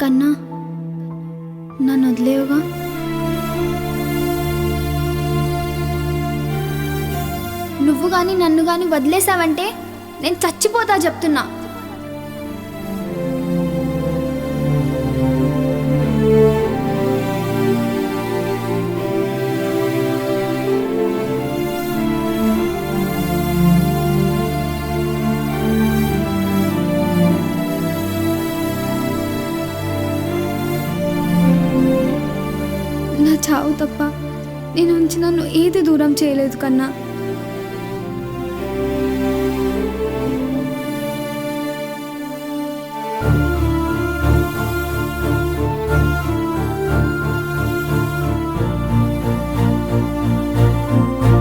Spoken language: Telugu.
కన్నా, నన్ను వదిలేవుగా? నువ్వు కానీ నన్ను కానీ వదిలేసావంటే నేను చచ్చిపోతా చెప్తున్నా. నా చావు తప్ప నేను ఉంచి నన్ను ఏది దూరం చేయలేదు కన్నా.